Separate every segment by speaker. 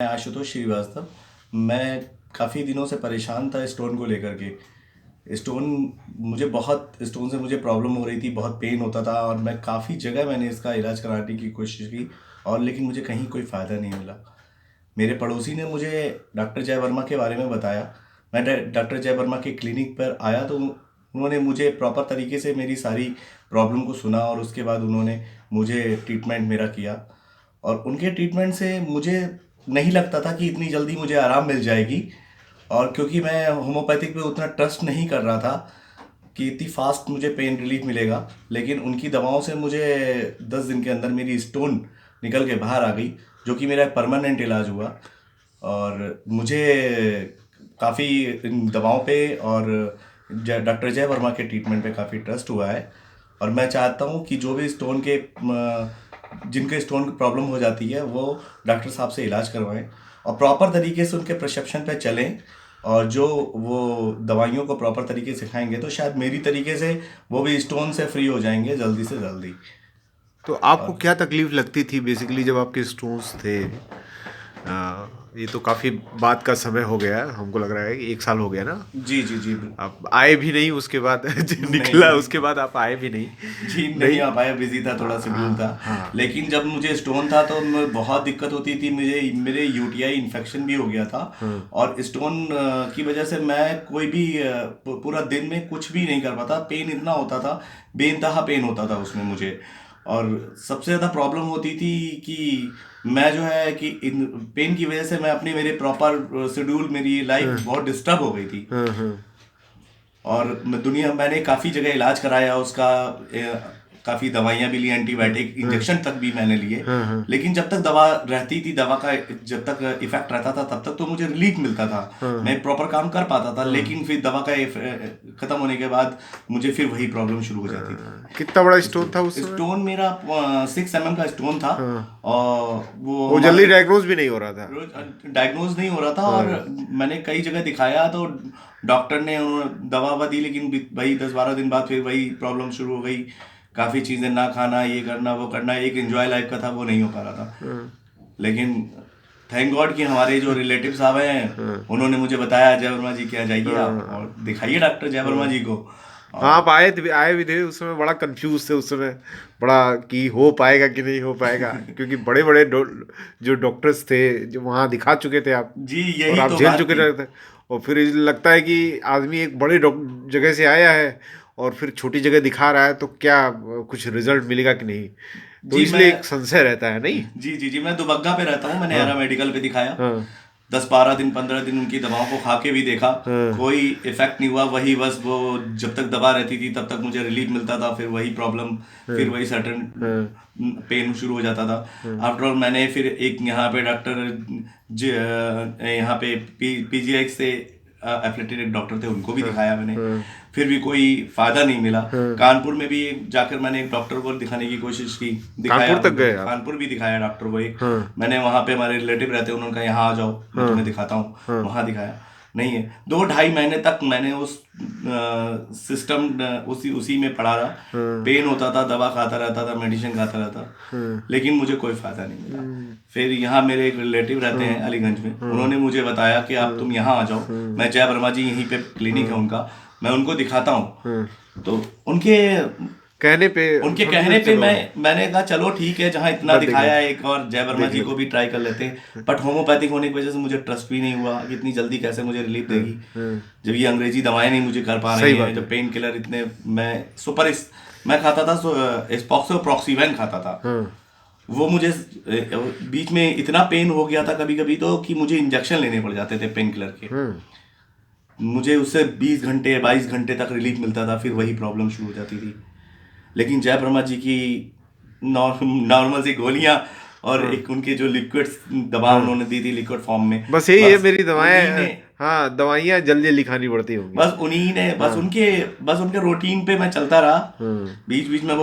Speaker 1: मैं आशुतोष श्रीवास्तव। मैं काफ़ी दिनों से परेशान था स्टोन को लेकर के। स्टोन से मुझे प्रॉब्लम हो रही थी, बहुत पेन होता था और मैं काफ़ी जगह मैंने इसका इलाज कराने की कोशिश की और लेकिन मुझे कहीं कोई फ़ायदा नहीं मिला। मेरे पड़ोसी ने मुझे डॉक्टर जय वर्मा के बारे में बताया। मैं डॉक्टर जय वर्मा के क्लिनिक पर आया तो उन्होंने मुझे प्रॉपर तरीके से मेरी सारी प्रॉब्लम को सुना और उसके बाद उन्होंने मुझे ट्रीटमेंट मेरा किया। और उनके ट्रीटमेंट से मुझे नहीं लगता था कि इतनी जल्दी मुझे आराम मिल जाएगी। और क्योंकि मैं होम्योपैथिक पे उतना ट्रस्ट नहीं कर रहा था कि इतनी फास्ट मुझे पेन रिलीफ मिलेगा, लेकिन उनकी दवाओं से मुझे 10 दिन के अंदर मेरी स्टोन निकल के बाहर आ गई, जो कि मेरा परमानेंट इलाज हुआ। और मुझे काफ़ी इन दवाओं पे और डॉक्टर जय वर्मा के ट्रीटमेंट पे काफ़ी ट्रस्ट हुआ है। और मैं चाहता हूँ कि जो भी जिनके स्टोन की प्रॉब्लम हो जाती है वो डॉक्टर साहब से इलाज करवाएं और प्रॉपर तरीके से उनके प्रिस्क्रिप्शन पे चलें। और जो वो दवाइयों को प्रॉपर तरीके से खाएंगे तो शायद मेरी तरीके से वो भी स्टोन से फ्री हो जाएंगे जल्दी से जल्दी।
Speaker 2: तो आपको
Speaker 1: और
Speaker 2: क्या तकलीफ लगती थी बेसिकली जब आपके स्टोन्स थे? ये तो काफ़ी बात का समय हो गया है, हमको लग रहा है कि 1 साल हो गया ना।
Speaker 1: जी जी जी।
Speaker 2: आप आए भी नहीं उसके बाद जो निकला
Speaker 1: नहीं
Speaker 2: उसके बाद आप आए भी नहीं।
Speaker 1: जी, नहीं
Speaker 2: नहीं।
Speaker 1: आ पाया, बिजी था, थोड़ा शेड्यूल था।
Speaker 2: हाँ।
Speaker 1: लेकिन जब मुझे स्टोन था तो बहुत दिक्कत होती थी, मुझे मेरे यूटीआई इन्फेक्शन भी हो गया था।
Speaker 2: हाँ।
Speaker 1: और स्टोन की वजह से मैं कोई भी पूरा दिन में कुछ भी नहीं कर पाता, पेन इतना होता था, बेइंतहा पेन होता था उसमें मुझे। और सबसे ज़्यादा प्रॉब्लम होती थी कि मैं जो है कि इन पेन की वजह से मैं अपने मेरे प्रॉपर शेड्यूल, मेरी लाइफ
Speaker 2: हाँ।
Speaker 1: बहुत डिस्टर्ब हो गई थी।
Speaker 2: हाँ। हाँ।
Speaker 1: और मैंने काफ़ी जगह इलाज कराया उसका। काफ़ी दवाइयाँ भी ली, एंटीबायोटिक
Speaker 2: हाँ।
Speaker 1: इंजेक्शन तक भी मैंने लिए।
Speaker 2: हाँ। हाँ।
Speaker 1: लेकिन जब तक दवा रहती थी, दवा का जब तक इफेक्ट रहता था तब तक तो मुझे रिलीफ मिलता था,
Speaker 2: हाँ।
Speaker 1: मैं प्रॉपर काम कर पाता था।
Speaker 2: हाँ।
Speaker 1: लेकिन फिर दवा का खत्म होने के बाद मुझे फिर वही प्रॉब्लम शुरू हो जाती थी।
Speaker 2: कितना बड़ा स्टोन था उस समय?
Speaker 1: स्टोन मेरा 6 mm का स्टोन था।
Speaker 2: हाँ।
Speaker 1: और वो
Speaker 2: वो जल्दी
Speaker 1: हमारे
Speaker 2: डायग्नोज भी नहीं हो रहा था।
Speaker 1: रोज डायग्नोज नहीं हो रहा था। और
Speaker 2: हाँ।
Speaker 1: मैंने कई जगह दिखाया तो डॉक्टर ने दवा ववा दी, लेकिन वही 10-12 दिन बाद फिर वही प्रॉब्लम शुरू हो गई। काफ़ी चीज़ें ना खाना, ये करना वो करना, एक एंजॉय लाइफ का था वो नहीं हो पा रहा था।
Speaker 2: हाँ।
Speaker 1: लेकिन थैंक गॉड कि हमारे जो रिलेटिव साहब हैं
Speaker 2: हाँ।
Speaker 1: उन्होंने मुझे बताया, जय वर्मा जी क्या जाइए आप
Speaker 2: हाँ।
Speaker 1: और दिखाइए डॉक्टर जय वर्मा
Speaker 2: हाँ।
Speaker 1: जी को।
Speaker 2: हाँ,
Speaker 1: और
Speaker 2: आप आए भी थे उस समय, बड़ा कंफ्यूज थे उस समय, बड़ा कि हो पाएगा कि नहीं हो पाएगा, क्योंकि बड़े बड़े जो डॉक्टर्स थे जो वहाँ दिखा चुके थे आप,
Speaker 1: जी,
Speaker 2: और
Speaker 1: यही
Speaker 2: आप
Speaker 1: तो
Speaker 2: झेल
Speaker 1: बात
Speaker 2: चुके
Speaker 1: थी।
Speaker 2: थे। और फिर लगता है कि आदमी एक बड़े जगह से आया है और फिर छोटी जगह दिखा रहा है, तो क्या कुछ रिजल्ट मिलेगा कि नहीं, तो
Speaker 1: जी
Speaker 2: इसलिए एक
Speaker 1: मैं
Speaker 2: संशय रहता है नहीं।
Speaker 1: जी जी जी, मैं दुबग्गा पे रहता हूँ, मैंने
Speaker 2: हाँ।
Speaker 1: एरा मेडिकल पे दिखाया।
Speaker 2: हाँ।
Speaker 1: 10-12 दिन 15 दिन उनकी दवाओं को खा के भी देखा,
Speaker 2: हाँ।
Speaker 1: कोई इफेक्ट नहीं हुआ। वही बस वो जब तक दवा रहती थी तब तक मुझे रिलीफ मिलता था, फिर वही प्रॉब्लम,
Speaker 2: हाँ।
Speaker 1: फिर वही सडन
Speaker 2: हाँ।
Speaker 1: पेन शुरू हो जाता था।
Speaker 2: हाँ।
Speaker 1: आफ्टर ऑल मैंने फिर एक यहाँ पे डॉक्टर यहाँ पे पीजीआई से एफिलेटेड एक डॉक्टर थे, उनको भी
Speaker 2: हाँ।
Speaker 1: दिखाया मैंने,
Speaker 2: हाँ।
Speaker 1: फिर भी कोई फायदा नहीं मिला।
Speaker 2: हाँ।
Speaker 1: कानपुर में भी जाकर मैंने एक डॉक्टर को दिखाने की कोशिश की, दिखाया
Speaker 2: कानपुर तक
Speaker 1: उनको,
Speaker 2: गए आप?
Speaker 1: कानपुर भी दिखाया डॉक्टर को एक।
Speaker 2: हाँ।
Speaker 1: मैंने वहाँ पे, हमारे रिलेटिव रहते हैं, उन्होंने कहा यहाँ आ जाओ मैं
Speaker 2: हाँ।
Speaker 1: तुम्हें दिखाता हूँ।
Speaker 2: हाँ।
Speaker 1: वहाँ दिखाया, नहीं है। 2-2.5 महीने तक मैंने उस सिस्टम उसी उसी में पड़ा रहा।
Speaker 2: हाँ।
Speaker 1: पेन होता था, दवा खाता रहता था, मेडिसिन खाता रहता,
Speaker 2: हाँ।
Speaker 1: लेकिन मुझे कोई फायदा नहीं मिला।
Speaker 2: हम्म।
Speaker 1: फिर यहाँ मेरे एक रिलेटिव रहते
Speaker 2: हाँ।
Speaker 1: हैं अलीगंज में,
Speaker 2: हाँ।
Speaker 1: उन्होंने मुझे बताया कि आप
Speaker 2: हाँ।
Speaker 1: तुम यहाँ आ जाओ,
Speaker 2: हाँ।
Speaker 1: मैं जय वर्मा जी, यहीं पे क्लिनिक है
Speaker 2: हाँ।
Speaker 1: उनका, मैं उनको दिखाता हूँ।
Speaker 2: हाँ।
Speaker 1: तो उनके
Speaker 2: कहने पे
Speaker 1: उनके
Speaker 2: हमने
Speaker 1: कहने
Speaker 2: सोचा
Speaker 1: पे
Speaker 2: चलो
Speaker 1: मैंने कहा चलो ठीक है, जहाँ
Speaker 2: एक
Speaker 1: इतना
Speaker 2: बार देख
Speaker 1: दिखाया
Speaker 2: लेते,
Speaker 1: है एक और जय वर्मा
Speaker 2: देख
Speaker 1: जी को
Speaker 2: लेते।
Speaker 1: भी ट्राई कर लेते हैं। बट होम्योपैथिक होने की वजह से मुझे ट्रस्ट भी नहीं हुआ कि इतनी जल्दी कैसे मुझे रिलीफ
Speaker 2: हाँ।
Speaker 1: देगी,
Speaker 2: हाँ।
Speaker 1: जब ये अंग्रेजी दवाएं नहीं मुझे कर पा रही
Speaker 2: सही
Speaker 1: हैं,
Speaker 2: बात है।
Speaker 1: जब पेन किलर इतने, मैं खाता था स्पॉक्सो प्रॉक्सीवैन खाता था।
Speaker 2: हाँ।
Speaker 1: वो मुझे बीच में इतना पेन हो गया था कभी कभी तो कि मुझे इंजेक्शन लेने पड़ जाते थे पेन किलर के।
Speaker 2: हाँ।
Speaker 1: मुझे उससे 20 घंटे 22 घंटे तक रिलीफ मिलता था, फिर वही प्रॉब्लम शुरू हो जाती थी। लेकिन जय ब्रह्मा जी की नॉर्मल सी गोलियां और
Speaker 2: हाँ।
Speaker 1: एक उनके जो लिक्विड दवा
Speaker 2: हाँ।
Speaker 1: उन्होंने दी थी लिक्विड फॉर्म में,
Speaker 2: बस यही है
Speaker 1: बस
Speaker 2: मेरी
Speaker 1: उन्हीं
Speaker 2: दवाएं।
Speaker 1: ने
Speaker 2: हाँ, दवाइयाँ जल्दी लिखानी पड़ती होंगी।
Speaker 1: बस उन्हीं ने
Speaker 2: हाँ।
Speaker 1: बस उनके रूटीन पे मैं चलता रहा।
Speaker 2: हाँ।
Speaker 1: बीच बीच में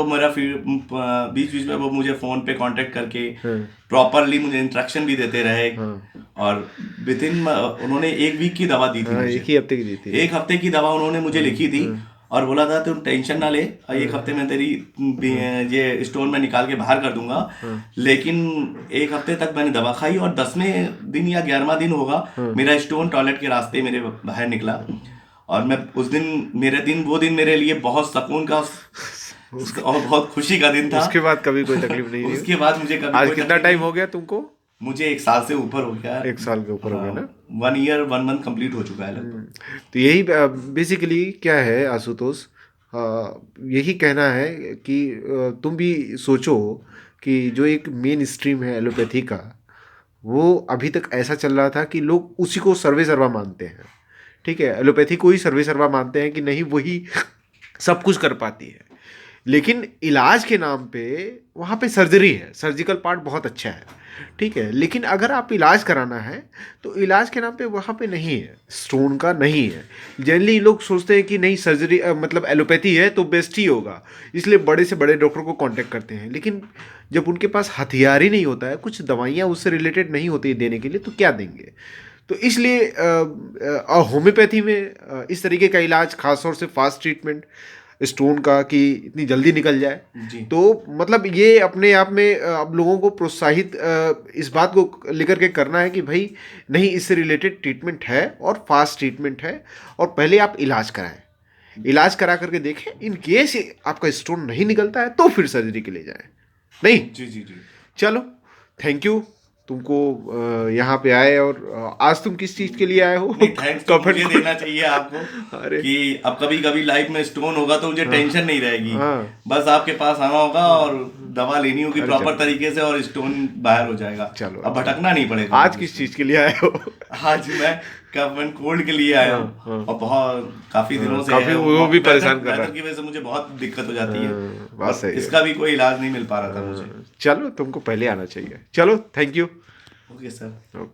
Speaker 1: बीच बीच में वो मुझे फोन पे कांटेक्ट करके
Speaker 2: हाँ।
Speaker 1: प्रॉपरली मुझे इंस्ट्रक्शन भी देते रहे।
Speaker 2: हाँ।
Speaker 1: और विद इन उन्होंने 1 वीक की दवा दी थी
Speaker 2: हाँ, एक
Speaker 1: मुझे,
Speaker 2: ही हफ्ते की दी थी।
Speaker 1: 1 हफ्ते की दवा उन्होंने मुझे
Speaker 2: हाँ।
Speaker 1: लिखी थी।
Speaker 2: हाँ।
Speaker 1: और बोला था तुम टेंशन ना ले, एक हफ्ते में तेरी ये स्टोन मैं निकाल के बाहर कर दूंगा। लेकिन एक हफ्ते तक मैंने दवा खाई और 10वें दिन या 11वां दिन होगा, मेरा स्टोन टॉयलेट के रास्ते मेरे बाहर निकला। और मैं उस दिन, वो दिन मेरे लिए बहुत सुकून का और बहुत खुशी का दिन था।
Speaker 2: उसके बाद कभी कोई तकलीफ नहीं हुई?
Speaker 1: उसके बाद मुझे कभी
Speaker 2: आज
Speaker 1: कोई
Speaker 2: कितना
Speaker 1: तकलीफ
Speaker 2: टाइम
Speaker 1: नहीं।
Speaker 2: हो गया तुमको?
Speaker 1: मुझे 1 साल से ऊपर हो गया।
Speaker 2: 1 साल के ऊपर हो गया ना?
Speaker 1: 1 ईयर 1 मंथ कंप्लीट हो चुका है लगभग।
Speaker 2: तो यही बेसिकली क्या है आशुतोष, यही कहना है कि तुम भी सोचो कि जो एक मेन स्ट्रीम है एलोपैथी का, वो अभी तक ऐसा चल रहा था कि लोग उसी को सर्वे सर्वा मानते हैं। ठीक है, एलोपैथी को ही सर्वे सर्वा मानते हैं कि नहीं वही सब कुछ कर पाती है। लेकिन इलाज के नाम पे वहाँ पे सर्जरी है, सर्जिकल पार्ट बहुत अच्छा है, ठीक है। लेकिन अगर आप इलाज कराना है तो इलाज के नाम पे वहाँ पे नहीं है, स्टोन का नहीं है। जनरली लोग सोचते हैं कि नहीं सर्जरी मतलब एलोपैथी है तो बेस्ट ही होगा, इसलिए बड़े से बड़े डॉक्टर को कांटेक्ट करते हैं। लेकिन जब उनके पास हथियार ही नहीं होता है, कुछ दवाइयाँ उससे रिलेटेड नहीं होती देने के लिए, तो क्या देंगे? तो इसलिए होम्योपैथी में इस तरीके का इलाज, खासतौर से फास्ट ट्रीटमेंट स्टोन का कि इतनी जल्दी निकल जाए,
Speaker 1: जी।
Speaker 2: तो मतलब ये अपने आप में अब लोगों को प्रोत्साहित इस बात को लेकर के करना है कि भाई नहीं, इससे रिलेटेड ट्रीटमेंट है और फास्ट ट्रीटमेंट है, और पहले आप इलाज कराएं। इलाज करा करके देखें, इन केस आपका स्टोन नहीं निकलता है तो फिर सर्जरी के लिए जाएं। नहीं,
Speaker 1: जी जी जी।
Speaker 2: चलो, थैंक यू तुमको यहाँ पे आए। और आज तुम किस चीज़ के लिए आए हो?
Speaker 1: नहीं, थैंक्स तो
Speaker 2: कमेंट
Speaker 1: मुझे देना चाहिए आपको
Speaker 2: अरे
Speaker 1: कि अब कभी कभी लाइफ में स्टोन होगा तो मुझे टेंशन नहीं रहेगी।
Speaker 2: हाँ।
Speaker 1: बस आपके पास आना होगा और दवा लेनी होगी
Speaker 2: अरे
Speaker 1: प्रॉपर
Speaker 2: चलो।
Speaker 1: तरीके से और स्टोन बाहर हो जाएगा।
Speaker 2: चलो,
Speaker 1: अब भटकना नहीं पड़ेगा।
Speaker 2: आज किस चीज़ के लिए आए हो?
Speaker 1: आज मैं कफ एंड कोल्ड के लिए आया हूँ।
Speaker 2: हाँ।
Speaker 1: और बहुत काफी दिनों से
Speaker 2: काफी
Speaker 1: है,
Speaker 2: वो भी परेशान कर रहा
Speaker 1: वेदर
Speaker 2: है।
Speaker 1: की वजह से मुझे बहुत दिक्कत हो जाती है।
Speaker 2: बात
Speaker 1: और
Speaker 2: सही है।
Speaker 1: इसका भी कोई इलाज नहीं मिल पा रहा था मुझे।
Speaker 2: चलो, तुमको पहले आना चाहिए। चलो, थैंक यू।
Speaker 1: Okay sir.